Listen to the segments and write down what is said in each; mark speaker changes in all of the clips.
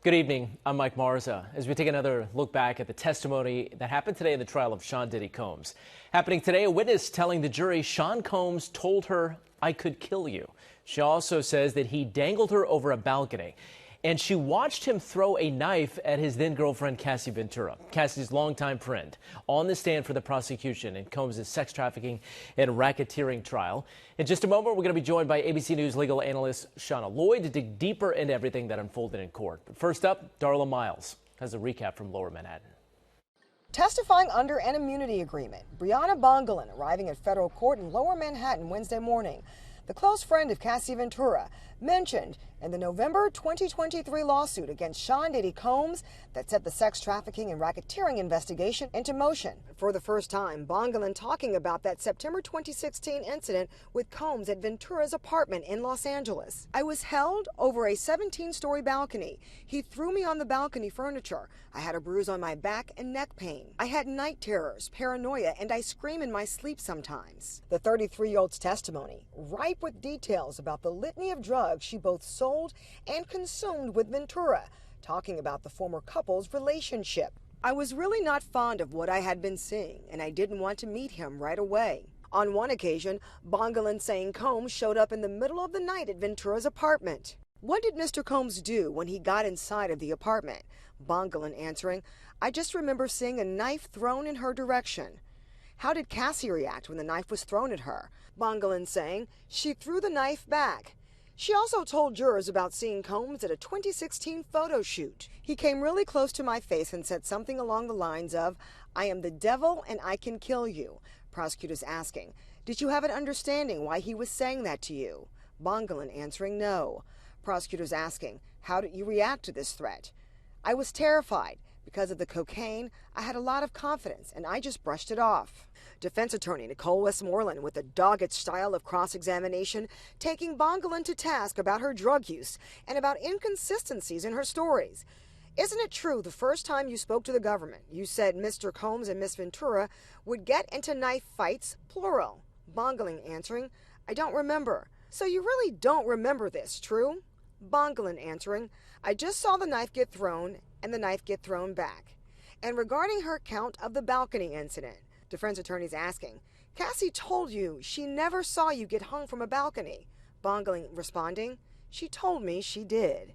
Speaker 1: Good evening. I'm Mike Marza. As we take another look back at the testimony that happened today in the trial of Sean Diddy Combs. Happening today, a witness telling the jury Sean Combs told her, "I could kill you." She also says that he dangled her over a balcony, and she watched him throw a knife at his then-girlfriend, Cassie Ventura, Cassie's longtime friend, on the stand for the prosecution in Combs' sex trafficking and racketeering trial. In just a moment, we're going to be joined by ABC News legal analyst Shauna Lloyd to dig deeper into everything that unfolded in court. But first up, Darla Miles has a recap from Lower Manhattan.
Speaker 2: Testifying under an immunity agreement, Bryana Bongolan arriving at federal court in Lower Manhattan Wednesday morning. The close friend of Cassie Ventura mentioned in the November 2023 lawsuit against Sean Diddy Combs that set the sex trafficking and racketeering investigation into motion. For the first time, Bongolan talking about that September 2016 incident with Combs at Ventura's apartment in Los Angeles. "I was held over a 17-story balcony. He threw me on the balcony furniture. I had a bruise on my back and neck pain. I had night terrors, paranoia, and I scream in my sleep sometimes." The 33-year-old's testimony, ripe with details about the litany of drugs she both sold and consumed with Ventura, talking about the former couple's relationship. "I was really not fond of what I had been seeing, and I didn't want to meet him right away." On one occasion, Bongolan saying Combs showed up in the middle of the night at Ventura's apartment. "What did Mr. Combs do when he got inside of the apartment?" Bongolan answering, "I just remember seeing a knife thrown in her direction." "How did Cassie react when the knife was thrown at her?" Bongolan saying, "She threw the knife back." She also told jurors about seeing Combs at a 2016 photo shoot. "He came really close to my face and said something along the lines of, 'I am the devil and I can kill you.'" Prosecutors asking, "Did you have an understanding why he was saying that to you?" Bongolan answering no. Prosecutors asking, "How did you react to this threat?" "I was terrified. Because of the cocaine, I had a lot of confidence, and I just brushed it off." Defense attorney Nicole Westmoreland with a dogged style of cross-examination, taking Bongolan to task about her drug use and about inconsistencies in her stories. "Isn't it true the first time you spoke to the government, you said Mr. Combs and Miss Ventura would get into knife fights, plural?" Bongolan answering, "I don't remember." "So you really don't remember this, true?" Bongolan answering, "I just saw the knife get thrown and the knife get thrown back." And regarding her account of the balcony incident, defense attorneys asking, "Cassie told you she never saw you get hung from a balcony." Bongolan responding, "She told me she did."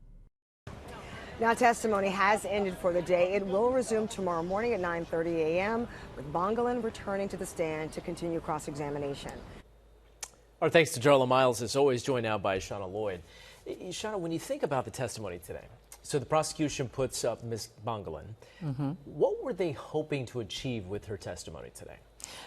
Speaker 2: Now testimony has ended for the day. It will resume tomorrow morning at 9:30 a.m. with Bongolan returning to the stand to continue cross-examination.
Speaker 1: Our thanks to Darla Miles, as always, joined now by Shauna Lloyd. Shauna, when you think about the testimony today, so the prosecution puts up Ms. Bongolan. What were they hoping to achieve with her testimony today?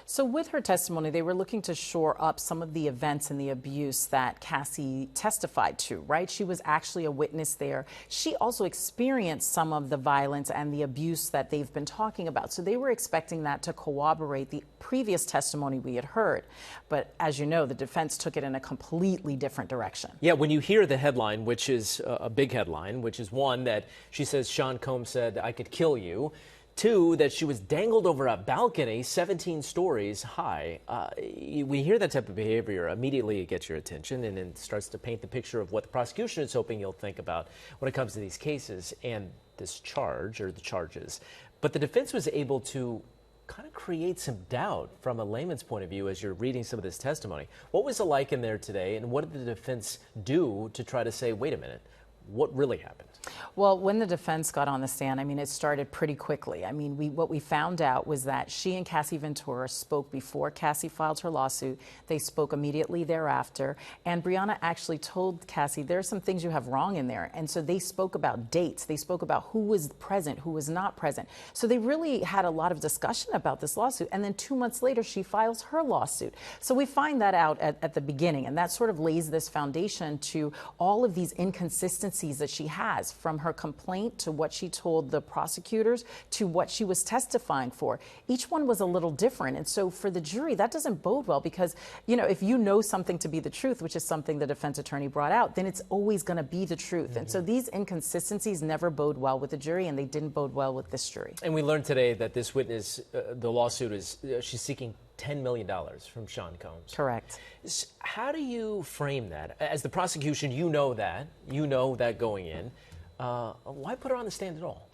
Speaker 3: So with her testimony, they were looking to shore up some of the events and the abuse that Cassie testified to, right? She was actually a witness there. She also experienced some of the violence and the abuse that they've been talking about. So they were expecting that to corroborate the previous testimony we had heard. But as you know, the defense took it in a completely different direction.
Speaker 1: Yeah, when you hear the headline, which is a big headline, which is one that she says Sean Combs said, "I could kill you." Two, that she was dangled over a balcony 17 stories high. When you hear that type of behavior, immediately it gets your attention and it starts to paint the picture of what the prosecution is hoping you'll think about when it comes to these cases and this charge or the charges. But the defense was able to kind of create some doubt from a layman's point of view as you're reading some of this testimony. What was it like in there today, and what did the defense do to try to say, wait a minute, what really happened?
Speaker 3: Well, when the defense got on the stand, I mean, it started pretty quickly. I mean, what we found out was that she and Cassie Ventura spoke before Cassie filed her lawsuit. They spoke immediately thereafter. And Bryana actually told Cassie, there are some things you have wrong in there. And so they spoke about dates. They spoke about who was present, who was not present. So they really had a lot of discussion about this lawsuit. And then 2 months later, she files her lawsuit. So we find that out at the beginning. And that sort of lays this foundation to all of these inconsistencies that she has, from her complaint to what she told the prosecutors to what she was testifying for. Each one was a little different. And so for the jury, that doesn't bode well because, you know, if you know something to be the truth, which is something the defense attorney brought out, then it's always going to be the truth. And so these inconsistencies never bode well with the jury, and they didn't bode well with this jury.
Speaker 1: And we learned today that this witness, the lawsuit is, she's seeking $10 million from Sean Combs.
Speaker 3: Correct.
Speaker 1: How do you frame that? As the prosecution, you know that going in. Why put her on the stand at all?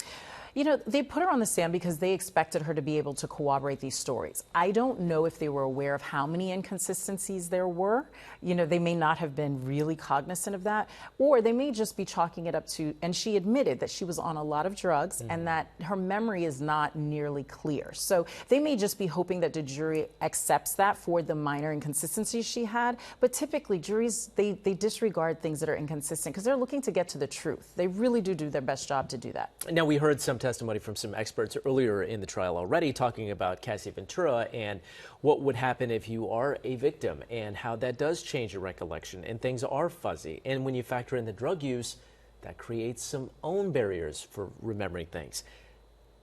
Speaker 3: You know, they put her on the stand because they expected her to be able to corroborate these stories. I don't know if they were aware of how many inconsistencies there were. You know, they may not have been really cognizant of that, or they may just be chalking it up to, and she admitted that she was on a lot of drugs and that her memory is not nearly clear. So they may just be hoping that the jury accepts that for the minor inconsistencies she had. But typically juries, they disregard things that are inconsistent because they're looking to get to the truth. They really do their best job to do that.
Speaker 1: Now, we heard some testimony from some experts earlier in the trial already talking about Cassie Ventura and what would happen if you are a victim and how that does change your recollection and things are fuzzy. And when you factor in the drug use, that creates some own barriers for remembering things.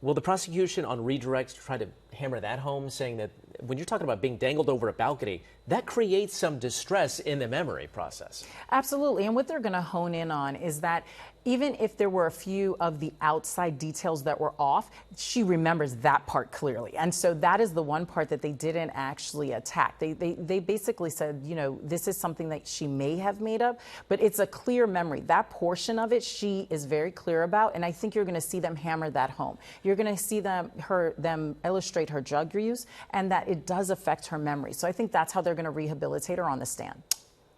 Speaker 1: Will the prosecution on redirect try to hammer that home, saying that when you're talking about being dangled over a balcony, that creates some distress in the memory process?
Speaker 3: Absolutely. And what they're going to hone in on is that even if there were a few of the outside details that were off, she remembers that part clearly. And so that is the one part that they didn't actually attack. They basically said, you know, this is something that she may have made up, but it's a clear memory. That portion of it, she is very clear about. And I think you're going to see them hammer that home. You're going to see them illustrate her drug use and that it does affect her memory. So I think that's how they're going to rehabilitate her on the stand.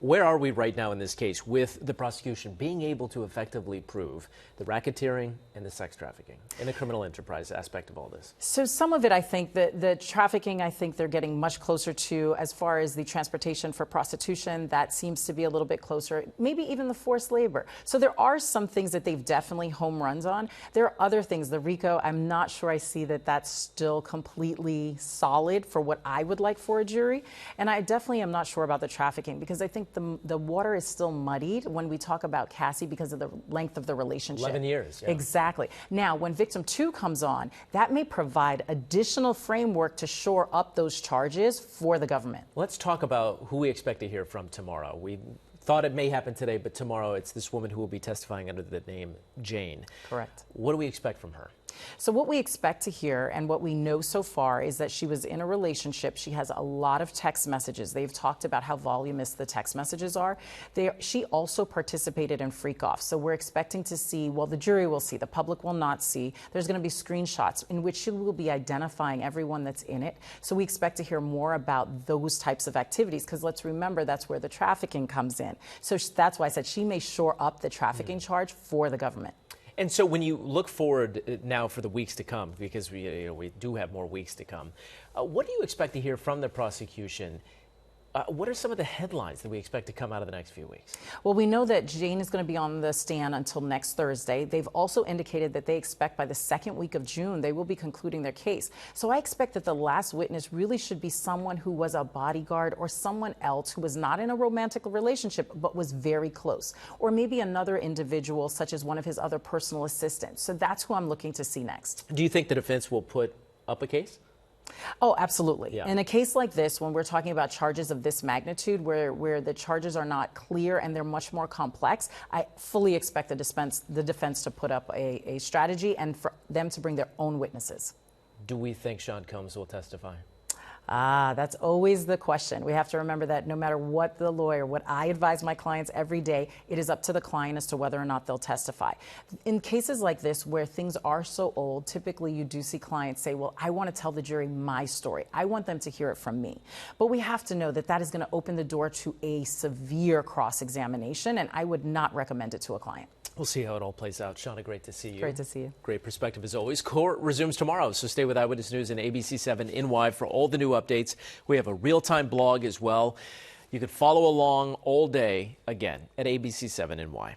Speaker 1: Where are we right now in this case with the prosecution being able to effectively prove the racketeering and the sex trafficking and the criminal enterprise aspect of all this?
Speaker 3: So some of it, I think, the trafficking, I think they're getting much closer to. As far as the transportation for prostitution, that seems to be a little bit closer, maybe even the forced labor. So there are some things that they've definitely home runs on. There are other things. The RICO, I'm not sure I see that that's still completely solid for what I would like for a jury. And I definitely am not sure about the trafficking because I think the water is still muddied when we talk about Cassie because of the length of the relationship.
Speaker 1: 11 years. Yeah.
Speaker 3: Exactly. Now, when victim 2 comes on, that may provide additional framework to shore up those charges for the government.
Speaker 1: Let's talk about who we expect to hear from tomorrow. We thought it may happen today, but tomorrow it's this woman who will be testifying under the name Jane.
Speaker 3: Correct.
Speaker 1: What do we expect from her?
Speaker 3: So what we expect to hear and what we know so far is that she was in a relationship. She has a lot of text messages. They've talked about how voluminous the text messages are. She also participated in freak-offs. So we're expecting to see, well, the jury will see, the public will not see. There's going to be screenshots in which she will be identifying everyone that's in it. So we expect to hear more about those types of activities because let's remember that's where the trafficking comes in. So that's why I said she may shore up the trafficking charge for the government.
Speaker 1: And so when you look forward now for the weeks to come, because we do have more weeks to come, what do you expect to hear from the prosecution? What are some of the headlines that we expect to come out of the next few weeks?
Speaker 3: Well, we know that Jane is going to be on the stand until next Thursday. They've also indicated that they expect by the second week of June, they will be concluding their case. So I expect that the last witness really should be someone who was a bodyguard or someone else who was not in a romantic relationship, but was very close. Or maybe another individual, such as one of his other personal assistants. So that's who I'm looking to see next.
Speaker 1: Do you think the defense will put up a case?
Speaker 3: Oh, absolutely.
Speaker 1: Yeah.
Speaker 3: In a case like this, when we're talking about charges of this magnitude, where the charges are not clear and they're much more complex, I fully expect the defense to put up a strategy and for them to bring their own witnesses.
Speaker 1: Do we think Sean Combs will testify?
Speaker 3: That's always the question. We have to remember that no matter what the lawyer, what I advise my clients every day, it is up to the client as to whether or not they'll testify. In cases like this where things are so old, typically you do see clients say, well, I want to tell the jury my story. I want them to hear it from me. But we have to know that that is going to open the door to a severe cross-examination, and I would not recommend it to a client.
Speaker 1: We'll see how it all plays out. Shauna, great to see you.
Speaker 3: Great to see you.
Speaker 1: Great perspective as always. Court resumes tomorrow, so stay with Eyewitness News and ABC-7 NY for all the new updates. We have a real-time blog as well. You can follow along all day, again, at ABC-7 NY.